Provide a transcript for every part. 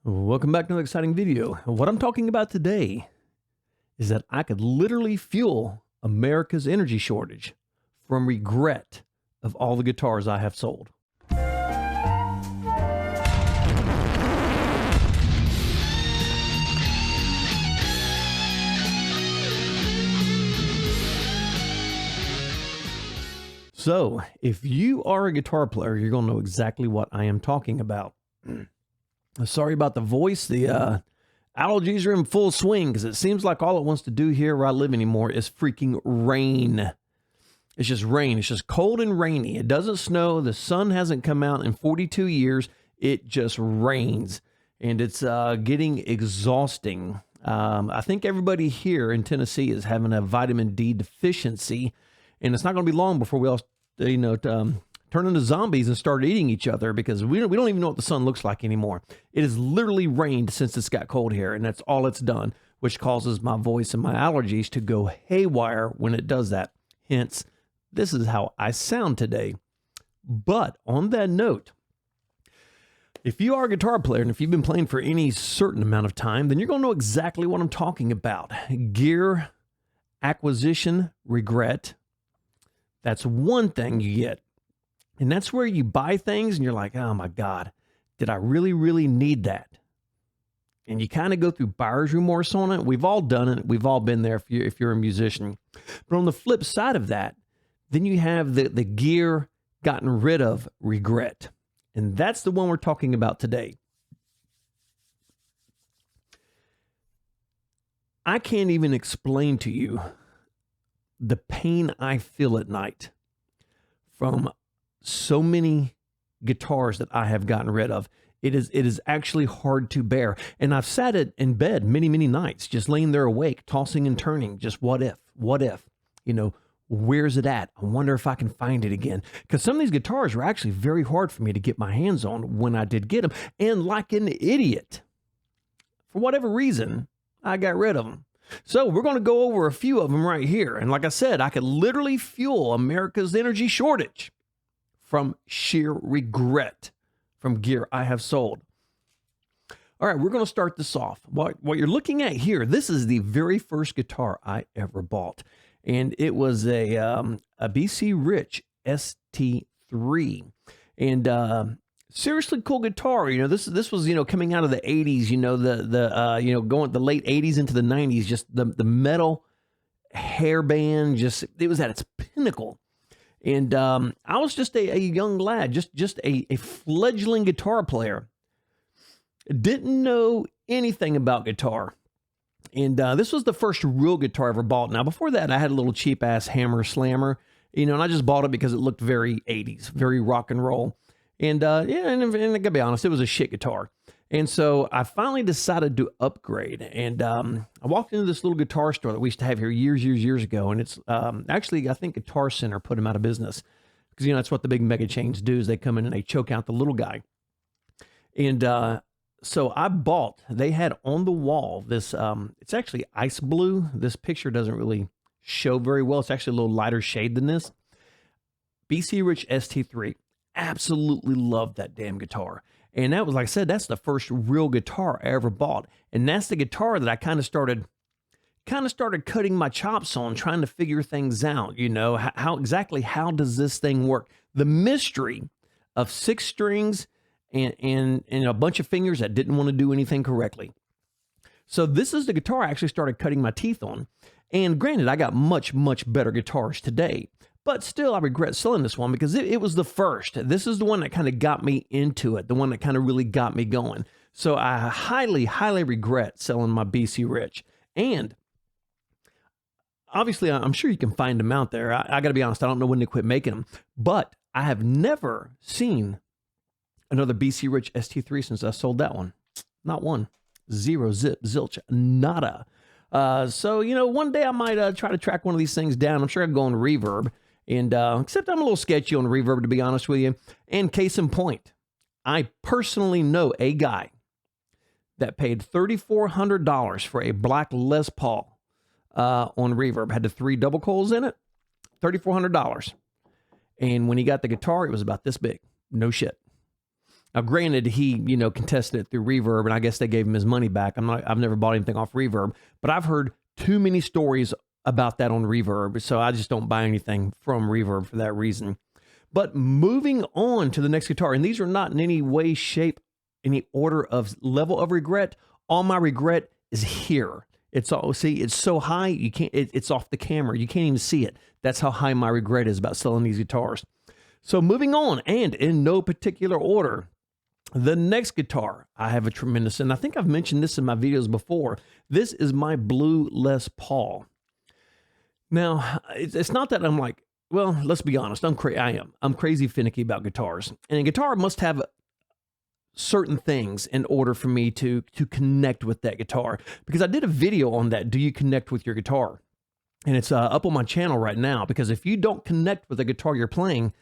Welcome back to another exciting video. What I'm talking about today is that I could literally fuel America's energy shortage from regret of all the guitars I have sold. So, if you are a guitar player, you're going to know exactly what I am talking about. Sorry about the voice. The allergies are in full swing because it seems like all it wants to do here where I live anymore is freaking rain. It's just rain. It's just cold and rainy. It doesn't snow. The sun hasn't come out in 42 years. It just rains, and it's getting exhausting. I think everybody here in Tennessee is having a vitamin D deficiency, and it's not going to be long before we all, turn into zombies and start eating each other because we don't even know what the sun looks like anymore. It has literally rained since it's got cold here, and that's all it's done, which causes my voice and my allergies to go haywire when it does that. Hence, this is how I sound today. But on that note, if you are a guitar player and if you've been playing for any certain amount of time, then you're going to know exactly what I'm talking about. Gear acquisition regret. That's one thing you get. And that's where you buy things and you're like, oh my God, did I really, really need that? And you kind of go through buyer's remorse on it. We've all done it. We've all been there if you're a musician. But on the flip side of that, then you have the gear gotten rid of regret. And that's the one we're talking about today. I can't even explain to you the pain I feel at night from so many guitars that I have gotten rid of. It is actually hard to bear. And I've sat in bed many, many nights, just laying there awake, tossing and turning, just what if, where's it at? I wonder if I can find it again. Because some of these guitars were actually very hard for me to get my hands on when I did get them. And like an idiot, for whatever reason, I got rid of them. So we're going to go over a few of them right here. And like I said, I could literally fuel America's energy shortage from sheer regret from gear I have sold. All right, we're going to start this off. What you're looking at here, this is the very first guitar I ever bought. And it was a BC Rich ST3. And seriously cool guitar. This was, coming out of the 80s, going the late 80s into the 90s, just the metal hairband, it was at its pinnacle. And I was just a young lad, just a fledgling guitar player. Didn't know anything about guitar. And this was the first real guitar I ever bought. Now, before that, I had a little cheap-ass Hammer Slammer, and I just bought it because it looked very 80s, very rock and roll. And and I gotta be honest, it was a shit guitar. And so I finally decided to upgrade. And I walked into this little guitar store that we used to have here years ago. And it's actually, I think Guitar Center put them out of business. Because, that's what the big mega chains do is they come in and they choke out the little guy. And so I bought, they had on the wall this, it's actually ice blue. This picture doesn't really show very well. It's actually a little lighter shade than this. BC Rich ST3. Absolutely loved that damn guitar. And that was, like I said, that's the first real guitar I ever bought. And that's the guitar that I kind of started cutting my chops on, trying to figure things out, how does this thing work? The mystery of 6 strings and a bunch of fingers that didn't want to do anything correctly. So this is the guitar I actually started cutting my teeth on. And granted, I got much, much better guitars today. But still, I regret selling this one because it was the first. This is the one that kind of got me into it, the one that kind of really got me going. So I highly, highly regret selling my BC Rich. And obviously, I'm sure you can find them out there. I got to be honest, I don't know when they quit making them. But I have never seen another BC Rich ST3 since I sold that one. Not one. Zero, zip, zilch, nada. So, one day I might try to track one of these things down. I'm sure I'll go on Reverb. And except I'm a little sketchy on Reverb, to be honest with you. And case in point, I personally know a guy that paid $3,400 for a black Les Paul on Reverb. Had the 3 double coils in it, $3,400. And when he got the guitar, it was about this big. No shit. Now, granted, he, contested it through Reverb, and I guess they gave him his money back. I've never bought anything off Reverb, but I've heard too many stories about that on Reverb, so I just don't buy anything from Reverb for that reason. But moving on to the next guitar, and these are not in any way, shape, any order of level of regret. All my regret is here. It's so high, you can't, it's off the camera. You can't even see it. That's how high my regret is about selling these guitars. So moving on, and in no particular order, the next guitar, I have a tremendous, and I think I've mentioned this in my videos before. This is my blue Les Paul. Now, it's not that I'm like, well, let's be honest, I'm crazy finicky about guitars. And a guitar must have certain things in order for me to connect with that guitar. Because I did a video on that, do you connect with your guitar? And it's up on my channel right now, because if you don't connect with the guitar you're playing,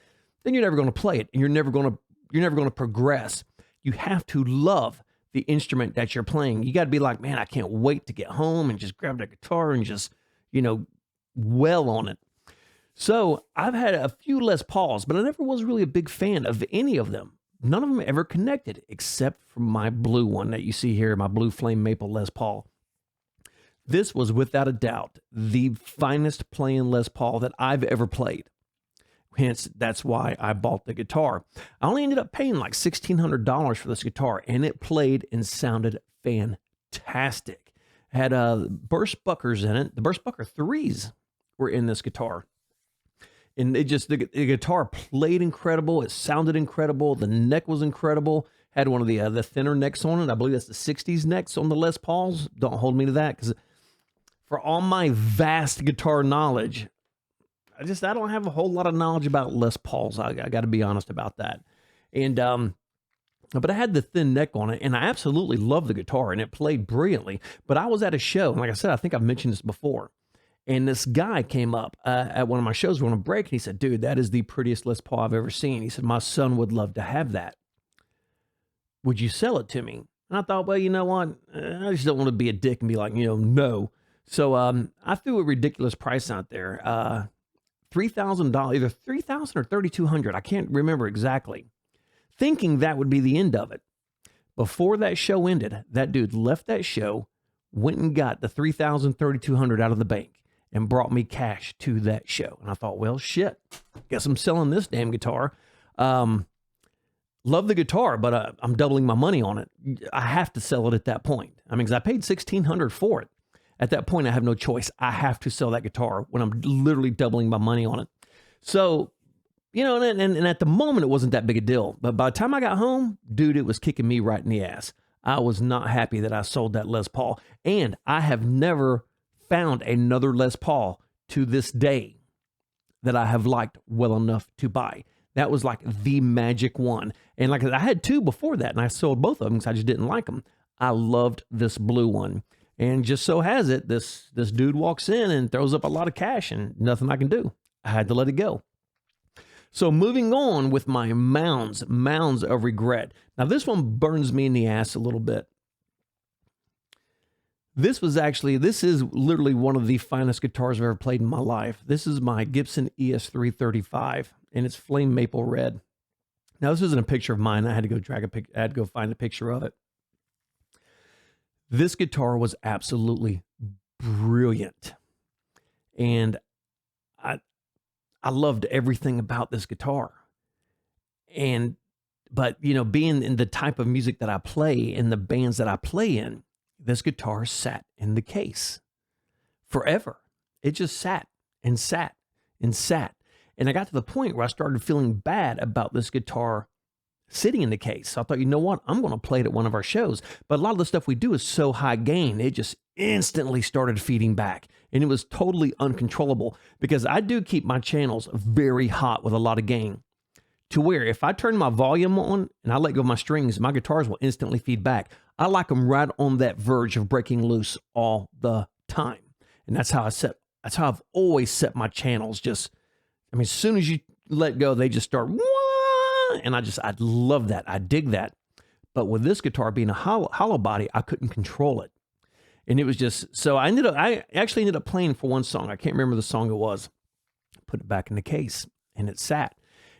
then you're never going to play it, and you're never going to progress. You have to love the instrument that you're playing. You got to be like, man, I can't wait to get home and just grab that guitar and just, well on it. So I've had a few Les Pauls, but I never was really a big fan of any of them. None of them ever connected, except for my blue one that you see here, my blue flame maple Les Paul. This was without a doubt the finest playing Les Paul that I've ever played. Hence, that's why I bought the guitar. I only ended up paying like $1,600 for this guitar, and it played and sounded fantastic. It had burst buckers in it. The burst bucker 3s were in this guitar. And the guitar played incredible. It sounded incredible. The neck was incredible. Had one of the thinner necks on it. I believe that's the 60s necks on the Les Pauls. Don't hold me to that, because for all my vast guitar knowledge, I don't have a whole lot of knowledge about Les Pauls. I got to be honest about that. And but I had the thin neck on it, and I absolutely loved the guitar, and it played brilliantly. But I was at a show, and like I said, I think I've mentioned this before. And this guy came up at one of my shows on a break, and he said, dude, that is the prettiest Les Paul I've ever seen. He said, my son would love to have that. Would you sell it to me? And I thought, well, you know what? I just don't want to be a dick and be like, no. So I threw a ridiculous price out there. $3,000, either $3,000 or $3,200. I can't remember exactly. Thinking that would be the end of it. Before that show ended, that dude left that show, went and got the $3,000, $3,200 out of the bank, and brought me cash to that show. And I thought, well, shit, guess I'm selling this damn guitar. Love the guitar, but I'm doubling my money on it. I have to sell it at that point. I mean, because I paid $1,600 for it. At that point, I have no choice. I have to sell that guitar when I'm literally doubling my money on it. So, and at the moment, it wasn't that big a deal. But by the time I got home, dude, it was kicking me right in the ass. I was not happy that I sold that Les Paul. And I have never found another Les Paul to this day that I have liked well enough to buy. That was like the magic one. And like I had two before that, and I sold both of them because I just didn't like them. I loved this blue one. And just so has it, this dude walks in and throws up a lot of cash, and nothing I can do. I had to let it go. So moving on with my mounds of regret. Now this one burns me in the ass a little bit. This is literally one of the finest guitars I've ever played in my life. This is my Gibson ES-335, and it's flame maple red. Now this isn't a picture of mine. I had to go find a picture of it. This guitar was absolutely brilliant. And I loved everything about this guitar. But being in the type of music that I play in the bands that I play in, this guitar sat in the case forever. It just sat and sat and sat. And I got to the point where I started feeling bad about this guitar sitting in the case. So I thought, you know what? I'm going to play it at one of our shows. But a lot of the stuff we do is so high gain, it just instantly started feeding back. And it was totally uncontrollable, because I do keep my channels very hot with a lot of gain, to where if I turn my volume on and I let go of my strings, my guitars will instantly feed back. I like them right on that verge of breaking loose all the time. And that's how I've always set my channels. As soon as you let go, they just start, and I love that. I dig that. But with this guitar being a hollow body, I couldn't control it. And it was just, so I actually ended up playing for one song. I can't remember the song it was. Put it back in the case, and it sat.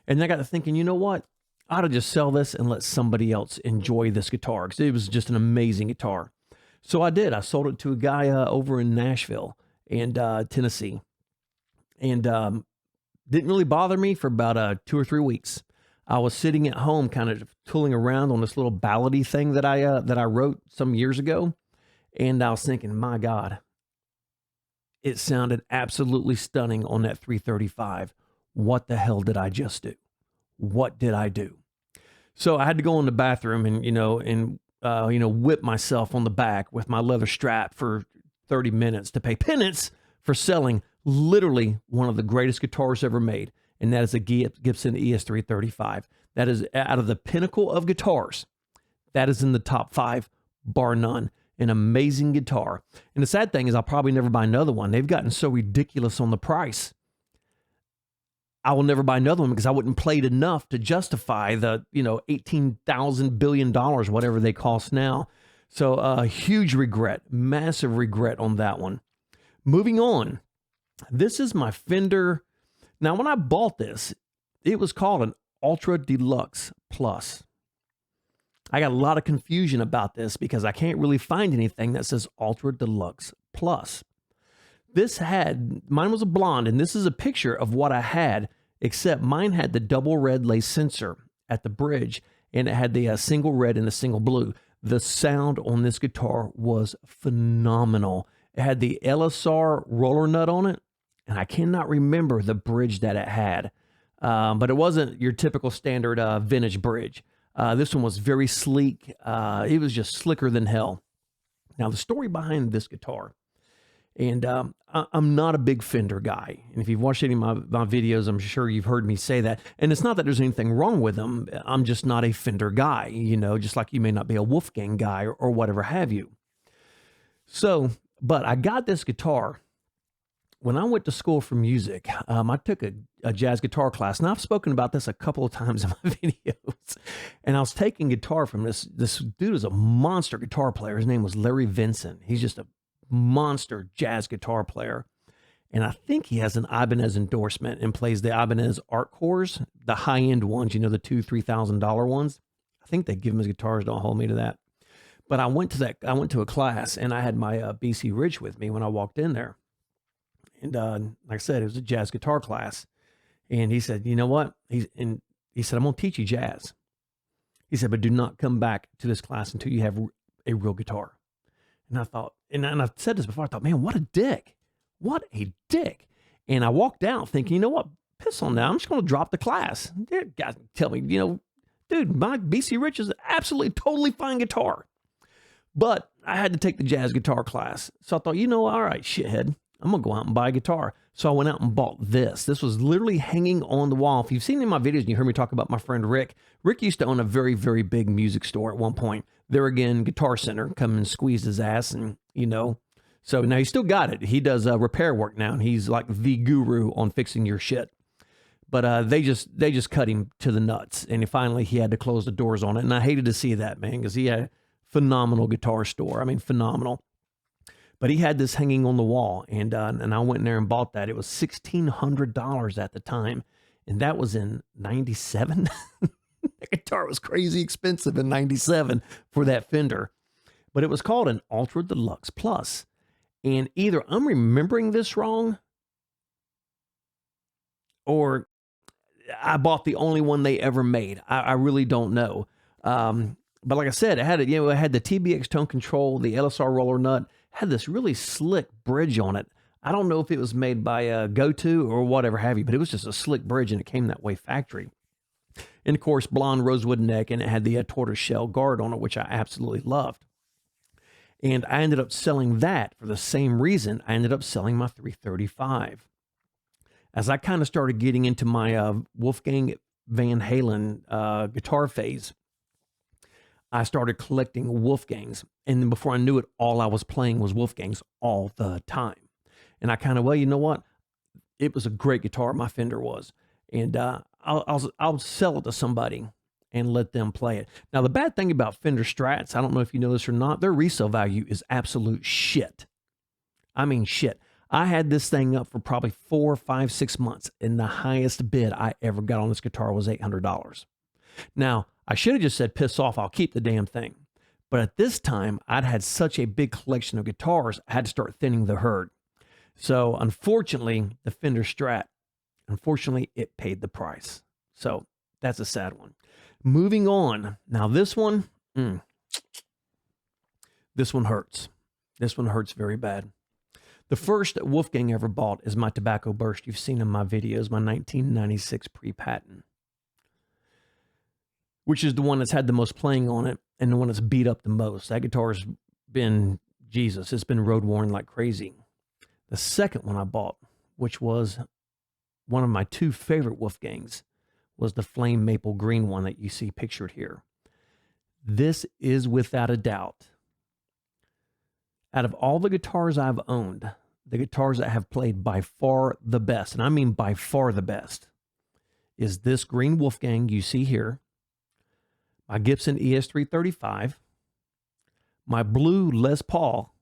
And I got to thinking, you know what? I ought to just sell this and let somebody else enjoy this guitar because it was just an amazing guitar. So I did. I sold it to a guy over in Nashville and Tennessee, and didn't really bother me for about 2 or 3 weeks. I was sitting at home, kind of tooling around on this little ballady thing that I wrote some years ago, and I was thinking, my God, it sounded absolutely stunning on that 335. What the hell did I just do? What did I do? So I had to go in the bathroom and whip myself on the back with my leather strap for 30 minutes to pay penance for selling literally one of the greatest guitars ever made, and that is a Gibson ES-335. That is, out of the pinnacle of guitars, that is in the top 5, bar none. An amazing guitar. And the sad thing is I'll probably never buy another one. They've gotten so ridiculous on the price. I will never buy another one because I wouldn't play it enough to justify the, $18,000 billion, whatever they cost now. So huge regret, massive regret on that one. Moving on. This is my Fender. Now, when I bought this, it was called an Ultra Deluxe Plus. I got a lot of confusion about this because I can't really find anything that says Ultra Deluxe Plus. Mine was a blonde, and this is a picture of what I had, except mine had the double red lace sensor at the bridge, and it had the single red and the single blue. The sound on this guitar was phenomenal. It had the LSR roller nut on it, and I cannot remember the bridge that it had, but it wasn't your typical standard vintage bridge. This one was very sleek. It was just slicker than hell. Now, the story behind this guitar, and I'm not a big Fender guy. And if you've watched any of my videos, I'm sure you've heard me say that. And it's not that there's anything wrong with them. I'm just not a Fender guy, just like you may not be a Wolfgang guy or whatever have you. So, but I got this guitar when I went to school for music. I took a jazz guitar class. Now, I've spoken about this a couple of times in my videos. And I was taking guitar from this dude is a monster guitar player. His name was Larry Vincent. He's just a monster jazz guitar player. And I think he has an Ibanez endorsement and plays the Ibanez art cores, the high-end ones, the $2,000-$3,000 ones. I think they give him his guitars. Don't hold me to that. But I went to a class, and I had my BC Rich with me when I walked in there. And like I said, it was a jazz guitar class. And he said, you know what? He said, I'm going to teach you jazz. He said, but do not come back to this class until you have a real guitar. And I thought, and I've said this before, I thought, man, what a dick. What a dick. And I walked out thinking, you know what? Piss on that. I'm just going to drop the class. Guys tell me, dude, my BC Rich is an absolutely, totally fine guitar. But I had to take the jazz guitar class. So I thought, all right, shithead, I'm going to go out and buy a guitar. So I went out and bought this. This was literally hanging on the wall. If you've seen in my videos and you heard me talk about my friend Rick, Rick used to own a very, very big music store at one point. There again, Guitar Center, come and squeeze his ass and, So now he still got it. He does repair work now, and he's like the guru on fixing your shit. But they just cut him to the nuts. And finally, he had to close the doors on it. And I hated to see that, man, because he had a phenomenal guitar store. I mean, phenomenal. But he had this hanging on the wall, and I went in there and bought that. It was $1,600 at the time, and that was in 97. The guitar was crazy expensive in 97 for that Fender. But it was called an Ultra Deluxe Plus. And either I'm remembering this wrong, or I bought the only one they ever made. I really don't know. But like I said, it had it had the TBX tone control, the LSR roller nut, had this really slick bridge on it. I don't know if it was made by GoTo or whatever have you, but it was just a slick bridge, and it came that way factory. And of course, blonde rosewood neck, and it had the tortoise shell guard on it, which I absolutely loved. And I ended up selling that for the same reason I ended up selling my 335. As I kind of started getting into my Wolfgang Van Halen guitar phase, I started collecting Wolfgangs. And then before I knew it, all I was playing was Wolfgangs all the time. And I kind of, well, you know what? It was a great guitar, my Fender was. And I'll sell it to somebody and let them play it. Now, the bad thing about Fender Strats, I don't know if you know this or not, their resale value is absolute shit. I mean, shit. I had this thing up for probably 4, 5, 6 months, and the highest bid I ever got on this guitar was $800. Now, I should have just said, piss off, I'll keep the damn thing. But at this time, I'd had such a big collection of guitars, I had to start thinning the herd. So unfortunately, the Fender Strat, unfortunately, it paid the price. So that's a sad one. Moving on. Now this one hurts. This one hurts very bad. The first Wolfgang ever bought is my Tobacco Burst. You've seen in my videos, my 1996 pre-patent, which is the one that's had the most playing on it and the one that's beat up the most. That guitar's been, Jesus, it's been road worn like crazy. The second one I bought, which was one of my two favorite Wolfgangs, was the Flame Maple Green one that you see pictured here. This is without a doubt, out of all the guitars I've owned, the guitars that have played by far the best, and I mean by far the best, is this green Wolfgang you see here, my Gibson ES-335, my blue Les Paul,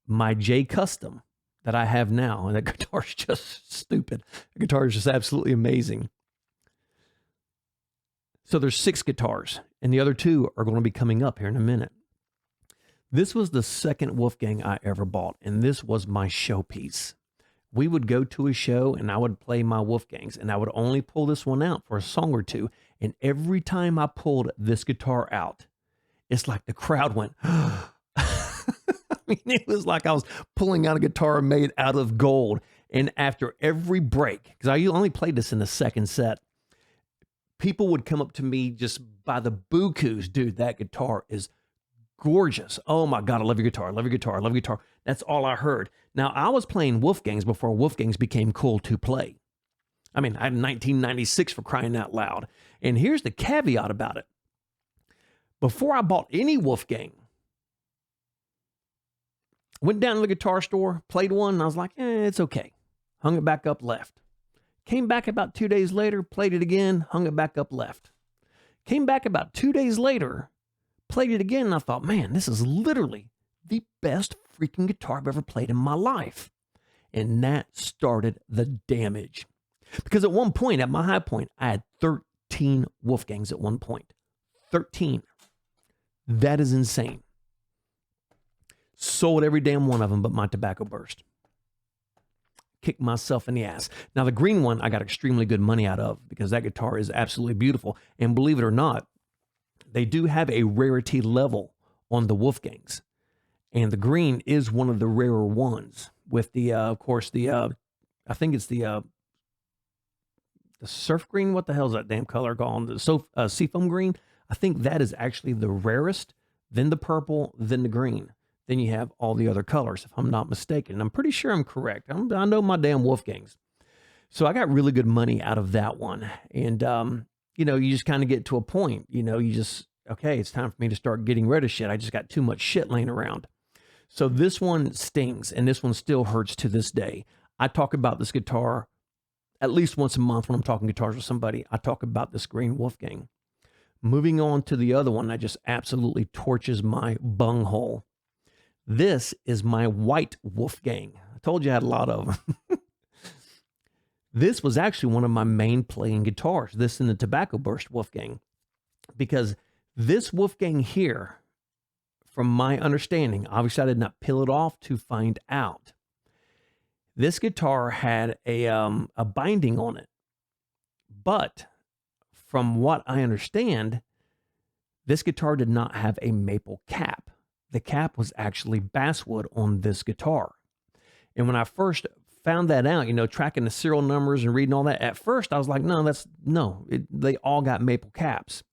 my J Custom that I have now, and that guitar is just stupid. The guitar is just absolutely amazing. So there's 6 guitars, and the other 2 are going to be coming up here in a minute. This was the second Wolfgang I ever bought, and this was my showpiece. We would go to a show, and I would play my Wolfgangs, and I would only pull this one out for a song or two, and every time I pulled this guitar out, it's like the crowd went, I mean, it was like I was pulling out a guitar made out of gold. And after every break, because I only played this in the second set, people would come up to me just by the bukus. Dude, that guitar is gorgeous. Oh my God, I love your guitar. I love your guitar. I love your guitar. That's all I heard. Now, I was playing Wolfgangs before Wolfgangs became cool to play. I mean, I had 1996 for crying out loud. And here's the caveat about it. Before I bought any Wolfgang, went down to the guitar store, played one, and I was like, it's okay. Hung it back up, left. Came back about 2 days later, played it again, hung it back up, left. Came back about 2 days later, played it again, and I thought, man, this is literally the best freaking guitar I've ever played in my life. And that started the damage. Because at one point, at my high point, I had 13 Wolfgangs at one point. 13. That is insane. Sold every damn one of them but my Tobacco Burst. Kicked myself in the ass. Now, the green one I got extremely good money out of because that guitar is absolutely beautiful. And believe it or not, they do have a rarity level on the Wolfgangs. And the green is one of the rarer ones with the, of course, the, I think it's the surf green. What the hell is that damn color called? The seafoam green. I think that is actually the rarest, then the purple, then the green. Then you have all the other colors, if I'm not mistaken. I'm pretty sure I'm correct. I know my damn Wolfgangs. So I got really good money out of that one. And, you know, you just kind of get to a point, you know, you just, okay, it's time for me to start getting rid of shit. I just got too much shit laying around. So this one stings, and this one still hurts to this day. I talk about this guitar at least once a month when I'm talking guitars with somebody. I talk about this green Wolfgang. Moving on to the other one that just absolutely torches my bunghole. This is my white Wolfgang. I told you I had a lot of them. This was actually one of my main playing guitars, this and the Tobacco Burst Wolfgang, because this Wolfgang here, from my understanding, obviously I did not peel it off to find out. This guitar had a binding on it, but from what I understand, this guitar did not have a maple cap. The cap was actually basswood on this guitar. And when I first found that out, you know, tracking the serial numbers and reading all that, at first I was like, they all got maple caps.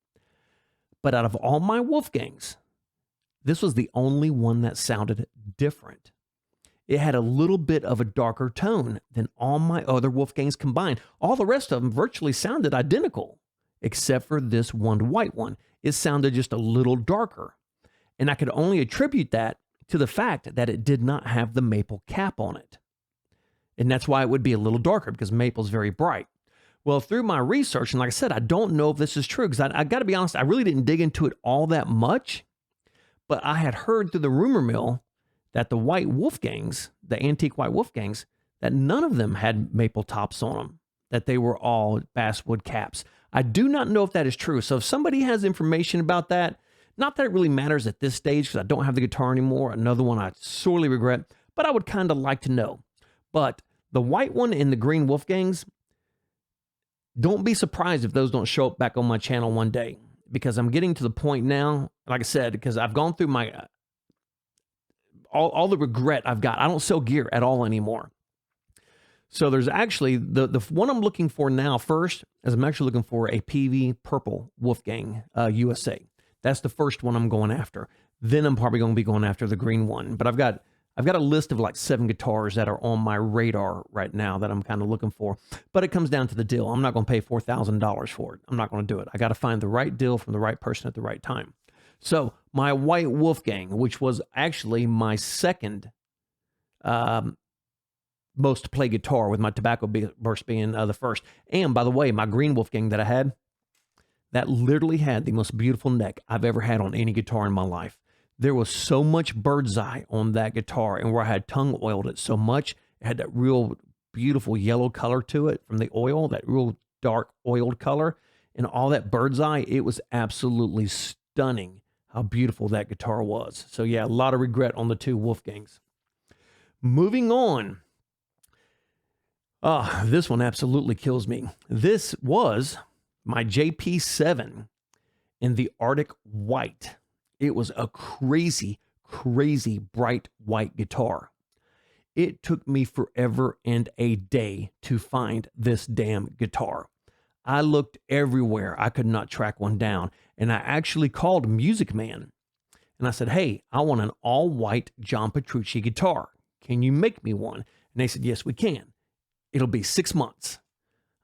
But out of all my Wolfgangs, this was the only one that sounded different. It had a little bit of a darker tone than all my other Wolfgangs combined. All the rest of them virtually sounded identical, except for this one white one. It sounded just a little darker. And I could only attribute that to the fact that it did not have the maple cap on it. And that's why it would be a little darker, because maple is very bright. Well, through my research, and like I said, I don't know if this is true, because I got to be honest, I really didn't dig into it all that much. But I had heard through the rumor mill that the white Wolfgangs, the antique white Wolfgangs, that none of them had maple tops on them, that they were all basswood caps. I do not know if that is true. So if somebody has information about that, not that it really matters at this stage because I don't have the guitar anymore. Another one I sorely regret, but I would kind of like to know. But the white one and the green Wolfgangs, don't be surprised if those don't show up back on my channel one day, because I'm getting to the point now, like I said, because I've gone through my all the regret I've got. I don't sell gear at all anymore. So there's actually the one I'm looking for now first is I'm actually looking for a PV purple Wolfgang USA. That's the first one I'm going after. Then I'm probably going to be going after the green one. But I've got a list of like 7 guitars that are on my radar right now that I'm kind of looking for. But it comes down to the deal. I'm not going to pay $4,000 for it. I'm not going to do it. I got to find the right deal from the right person at the right time. So my white Wolfgang, which was actually my second most play guitar, with my tobacco burst being the first. And by the way, my green Wolfgang that I had, that literally had the most beautiful neck I've ever had on any guitar in my life. There was so much bird's eye on that guitar, and where I had tongue oiled it so much, it had that real beautiful yellow color to it from the oil, that real dark oiled color, and all that bird's eye. It was absolutely stunning how beautiful that guitar was. So yeah, a lot of regret on the 2 Wolfgangs. Moving on. This one absolutely kills me. This was my JP7 in the Arctic White. It was a crazy, crazy bright white guitar. It took me forever and a day to find this damn guitar. I looked everywhere. I could not track one down. And I actually called Music Man. And I said, hey, I want an all-white John Petrucci guitar. Can you make me one? And they said, yes, we can. It'll be 6 months.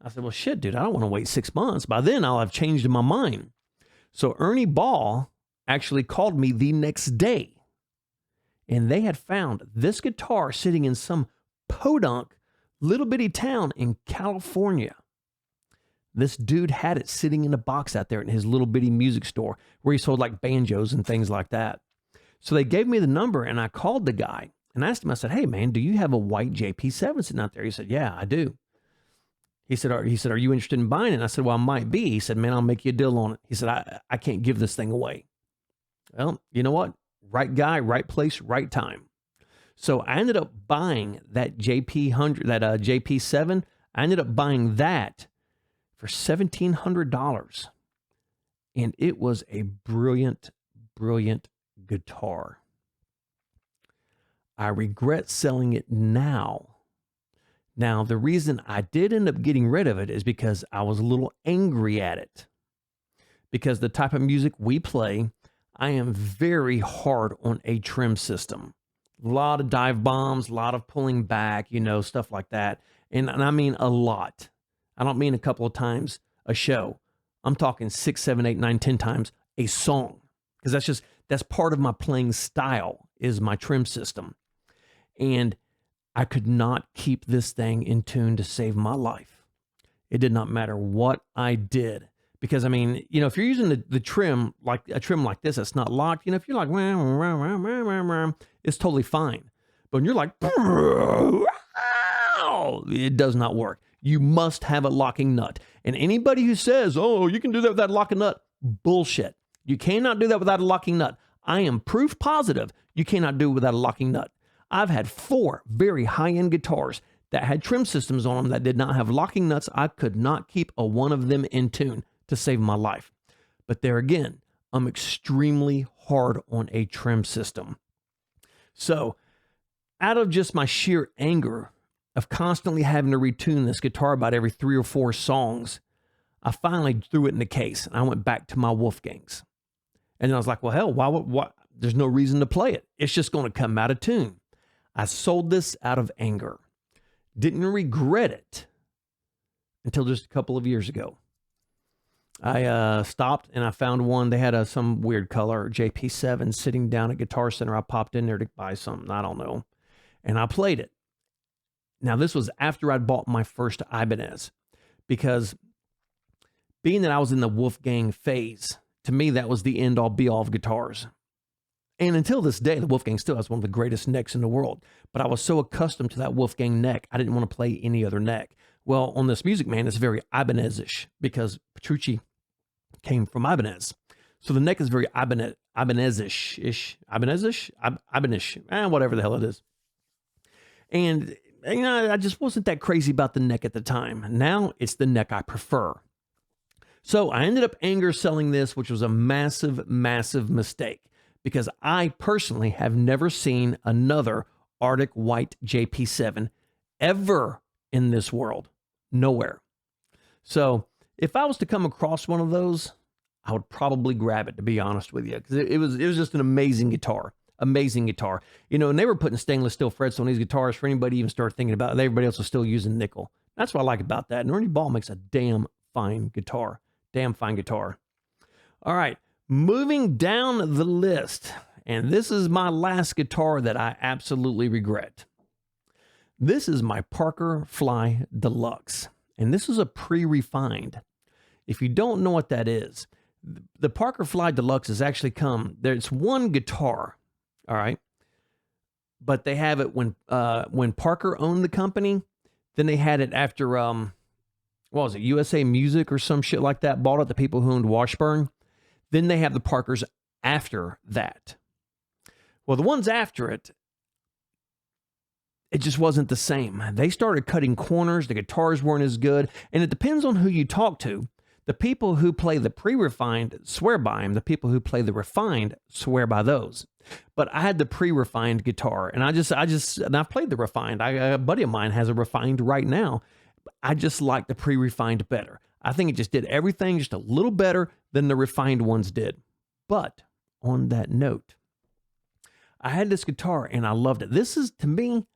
I said, well, shit, dude, I don't want to wait 6 months. By then, I'll have changed my mind. So Ernie Ball actually called me the next day. And they had found this guitar sitting in some podunk little bitty town in California. This dude had it sitting in a box out there in his little bitty music store where he sold like banjos and things like that. So they gave me the number, and I called the guy and asked him, I said, hey, man, do you have a white JP7 sitting out there? He said, yeah, I do. He said, are you interested in buying it? And I said, well, I might be. He said, man, I'll make you a deal on it. He said, I can't give this thing away. Well, you know what? Right guy, right place, right time. So I ended up buying that JP7. I ended up buying that for $1,700. And it was a brilliant, brilliant guitar. I regret selling it now. Now, the reason I did end up getting rid of it is because I was a little angry at it. Because the type of music we play, I am very hard on a trim system. A lot of dive bombs, a lot of pulling back, stuff like that. And I mean a lot. I don't mean a couple of times a show. I'm talking 6, 7, 8, 9, 10 times a song. Because that's part of my playing style, is my trim system. And I could not keep this thing in tune to save my life. It did not matter what I did. Because, I mean, if you're using the trim, like a trim like this, that's not locked, if you're like, it's totally fine. But when you're like, it does not work. You must have a locking nut. And anybody who says, oh, you can do that without a locking nut, bullshit. You cannot do that without a locking nut. I am proof positive you cannot do it without a locking nut. I've had 4 very high-end guitars that had trim systems on them that did not have locking nuts. I could not keep a one of them in tune to save my life. But there again, I'm extremely hard on a trim system. So out of just my sheer anger of constantly having to retune this guitar about every 3 or 4 songs, I finally threw it in the case and I went back to my Wolfgangs. And I was like, well, hell, why? There's no reason to play it. It's just going to come out of tune. I sold this out of anger. Didn't regret it until just a couple of years ago. I stopped and I found one. They had some weird color JP7 sitting down at Guitar Center. I popped in there to buy something. I don't know. And I played it. Now, this was after I'd bought my first Ibanez, because being that I was in the Wolfgang phase, to me, that was the end all be all of guitars. And until this day, the Wolfgang still has one of the greatest necks in the world. But I was so accustomed to that Wolfgang neck, I didn't want to play any other neck. Well, on this Music Man, it's very Ibanez-ish because Petrucci came from Ibanez. So the neck is very Ibanez-ish, whatever the hell it is. And, you know, I just wasn't that crazy about the neck at the time. Now it's the neck I prefer. So I ended up anger selling this, which was a massive, massive mistake because I personally have never seen another Arctic White JP7 ever in this world. Nowhere. So if I was to come across one of those, I would probably grab it, to be honest with you, because it was just an amazing guitar. Amazing guitar. You know, and they were putting stainless steel frets on these guitars for anybody even start thinking about it. Everybody else was still using nickel. That's what I like about that. And Ernie Ball makes a damn fine guitar. Damn fine guitar. All right, moving down the list. And this is my last guitar that I absolutely regret. This is my Parker Fly Deluxe. And this is a pre-refined. If you don't know what that is, the Parker Fly Deluxe has actually there's one guitar, all right? But they have it when Parker owned the company, then they had it after, what was it, USA Music or some shit like that, bought it, the people who owned Washburn. Then they have the Parkers after that. Well, the ones after it, it just wasn't the same. They started cutting corners, the guitars weren't as good, and it depends on who you talk to. The people who play the pre-refined swear by them. The people who play the refined swear by those. But I had the pre-refined guitar, and I've played the refined. A buddy of mine has a refined right now. I just like the pre-refined better. I think it just did everything just a little better than the refined ones did. But on that note, I had this guitar, and I loved it. This is, to me,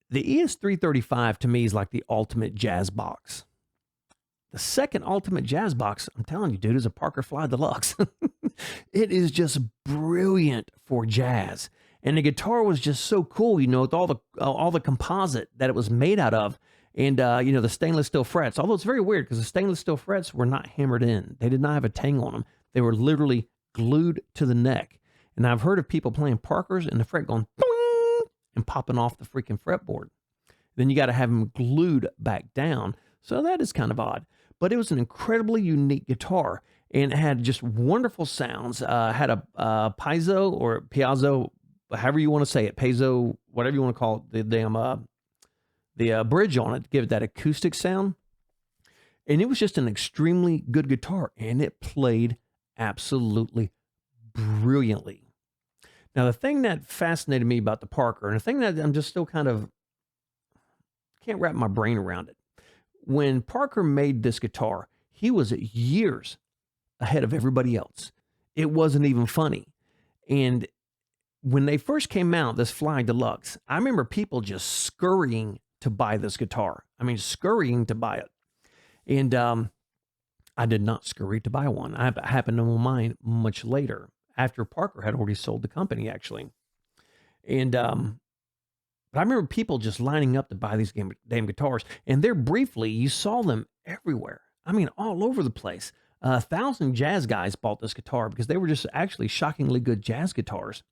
the ES-335 to me is like the ultimate jazz box. The second ultimate jazz box, I'm telling you, dude, is a Parker Fly Deluxe. It is just brilliant for jazz. And the guitar was just so cool, you know, with all the composite that it was made out of. And, you know, the stainless steel frets. Although it's very weird because the stainless steel frets were not hammered in. They did not have a tang on them. They were literally glued to the neck. And I've heard of people playing Parkers and the fret going boing and popping off the freaking fretboard. Then you got to have them glued back down. So that is kind of odd. But it was an incredibly unique guitar. And it had just wonderful sounds. Had a piezo or piazzo, however you want to say it, piezo, whatever you want to call it, the bridge on it to give it that acoustic sound. And it was just an extremely good guitar. And it played absolutely brilliantly. Now, the thing that fascinated me about the Parker, and the thing that I'm just still kind of can't wrap my brain around it. When Parker made this guitar, he was years ahead of everybody else. It wasn't even funny. And when they first came out, this Fly Deluxe, I remember people just scurrying to buy this guitar. I mean, scurrying to buy it. And I did not scurry to buy one. I happened on mine much later, after Parker had already sold the company, actually. And but I remember people just lining up to buy these damn guitars. And there briefly, you saw them everywhere. I mean, all over the place. 1,000 jazz guys bought this guitar because they were just actually shockingly good jazz guitars.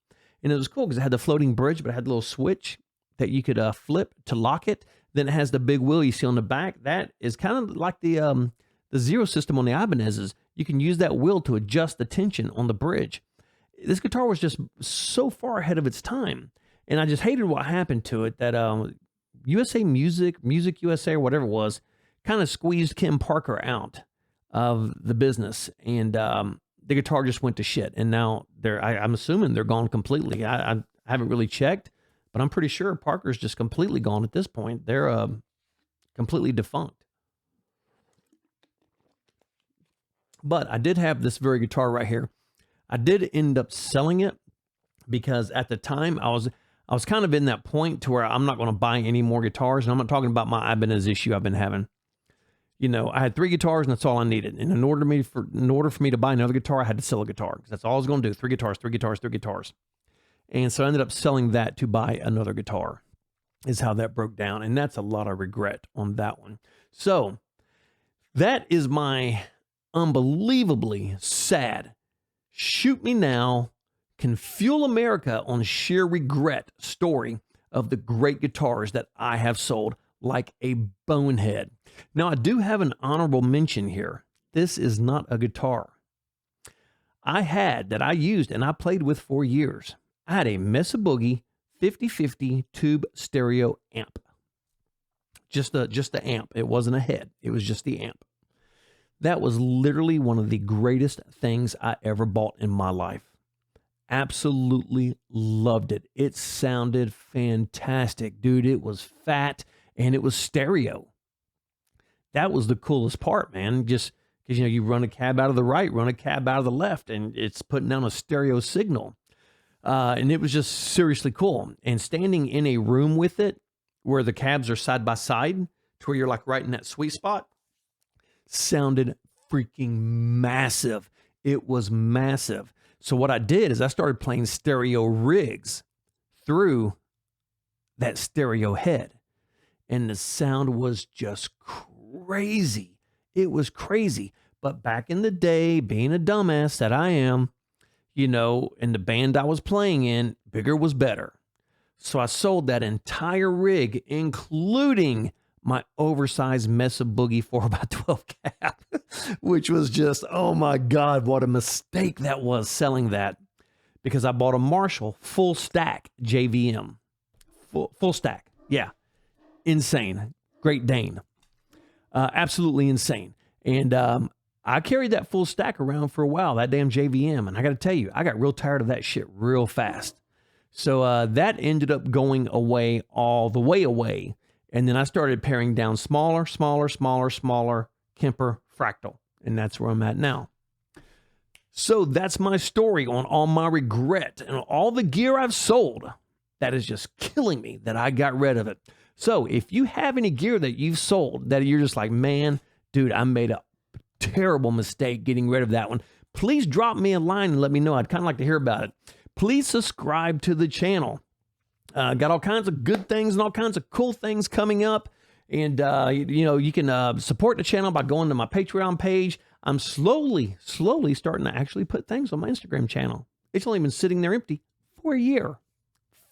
And it was cool because it had the floating bridge, but it had a little switch that you could flip to lock it. Then it has the big wheel you see on the back. That is kind of like the zero system on the Ibanez's. You can use that wheel to adjust the tension on the bridge. This guitar was just so far ahead of its time. And I just hated what happened to it, that USA Music USA, or whatever it was, kind of squeezed Kim Parker out of the business. And the guitar just went to shit. And now I'm assuming they're gone completely. I haven't really checked, but I'm pretty sure Parker's just completely gone at this point. They're completely defunct. But I did have this very guitar right here. I did end up selling it because at the time I was kind of in that point to where I'm not going to buy any more guitars. And I'm not talking about my Ibanez issue I've been having. You know, I had 3 guitars and that's all I needed. And in order for me to buy another guitar, I had to sell a guitar because that's all I was going to do. 3 guitars, 3 guitars, 3 guitars. And so I ended up selling that to buy another guitar is how that broke down. And that's a lot of regret on that one. So that is my unbelievably sad shoot me now, can fuel America on sheer regret story of the great guitars that I have sold. like a bonehead. Now, I do have an honorable mention here. This is not a guitar. That I used and I played with for years. I had a Mesa Boogie 50/50 tube stereo amp. Just the amp. It wasn't a head. It was just the amp. That was literally one of the greatest things I ever bought in my life. Absolutely loved it. It sounded fantastic, dude. It was fat and it was stereo. That was the coolest part, man. Just because, you run a cab out of the right, run a cab out of the left, and it's putting down a stereo signal. And it was just seriously cool. And standing in a room with it where the cabs are side by side to where you're like right in that sweet spot sounded freaking massive. It was massive. So what I did is I started playing stereo rigs through that stereo head, and the sound was just crazy. It was crazy. But back in the day, being a dumbass that I am, in the band I was playing in, bigger was better. So I sold that entire rig, including my oversized Mesa Boogie 4x12 cab, which was just, oh my God, what a mistake that was selling that, because I bought a Marshall full stack JVM. Full stack. Yeah. Insane. Great Dane. Absolutely insane. And I carried that full stack around for a while, that damn JVM. And I got to tell you, I got real tired of that shit real fast. So that ended up going away all the way away. And then I started paring down smaller Kemper Fractal. And that's where I'm at now. So that's my story on all my regret and all the gear I've sold. That is just killing me that I got rid of it. So if you have any gear that you've sold that you're just like, man, dude, I made a terrible mistake getting rid of that one, please drop me a line and let me know. I'd kind of like to hear about it. Please subscribe to the channel. Got all kinds of good things and all kinds of cool things coming up. And, you can support the channel by going to my Patreon page. I'm slowly starting to actually put things on my Instagram channel. It's only been sitting there empty for a year.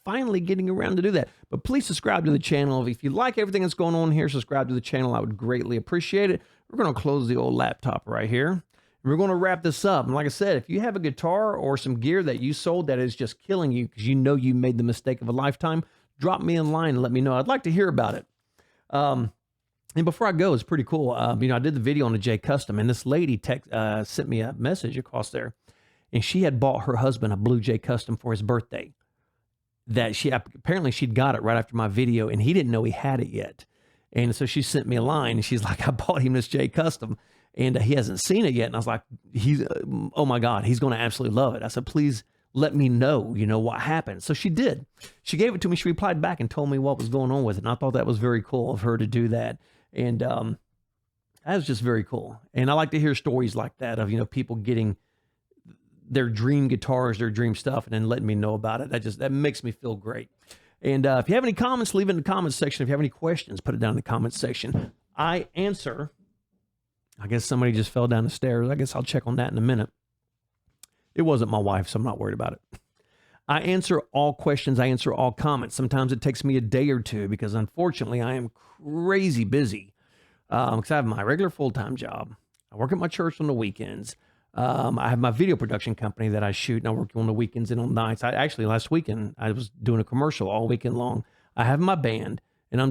Finally getting around to do that. But please subscribe to the channel. If you like everything that's going on here, subscribe to the channel. I would greatly appreciate it. We're going to close the old laptop right here. We're going to wrap this up. And like I said, if you have a guitar or some gear that you sold that is just killing you because you know you made the mistake of a lifetime, drop me in line and let me know. I'd like to hear about it. And before I go, it's pretty cool. I did the video on the J Custom, and this lady sent me a message across there, and she had bought her husband a blue J Custom for his birthday. That apparently she'd got it right after my video, and he didn't know he had it yet. And so she sent me a line, and she's like, I bought him this J Custom, and he hasn't seen it yet. And I was like, oh my God, he's going to absolutely love it. I said, please let me know, what happened. So she did. She gave it to me. She replied back and told me what was going on with it. And I thought that was very cool of her to do that. And that was just very cool. And I like to hear stories like that of, people getting their dream guitars, their dream stuff, and then letting me know about it. That makes me feel great. And if you have any comments, leave it in the comments section. If you have any questions, put it down in the comments section. I answer. I guess somebody just fell down the stairs. I guess I'll check on that in a minute. It wasn't my wife, so I'm not worried about it. I answer all questions. I answer all comments. Sometimes it takes me a day or two because, unfortunately, I am crazy busy because I have my regular full-time job. I work at my church on the weekends. I have my video production company that I shoot, and I work on the weekends and on nights. Last weekend, I was doing a commercial all weekend long. I have my band, and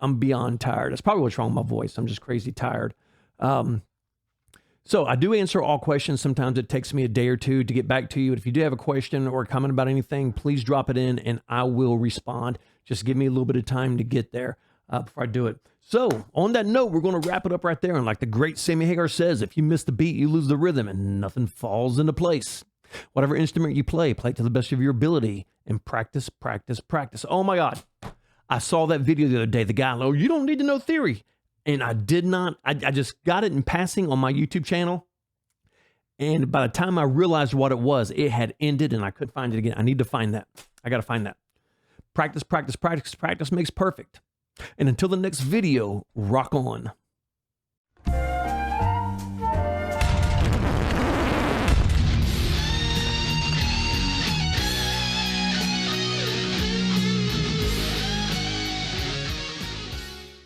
I'm beyond tired. That's probably what's wrong with my voice. I'm just crazy tired. So I do answer all questions. Sometimes it takes me a day or two to get back to you. But if you do have a question or a comment about anything, please drop it in and I will respond. Just give me a little bit of time to get there before I do it. So on that note, we're going to wrap it up right there. And like the great Sammy Hagar says, if you miss the beat, you lose the rhythm and nothing falls into place. Whatever instrument you play it to the best of your ability and practice, practice, practice. Oh my God. I saw that video the other day. The guy, oh, you don't need to know theory. And I did not, I just got it in passing on my YouTube channel. And by the time I realized what it was, it had ended and I couldn't find it again. I need to find that. I got to find that. Practice, practice, practice, practice makes perfect. And until the next video, rock on.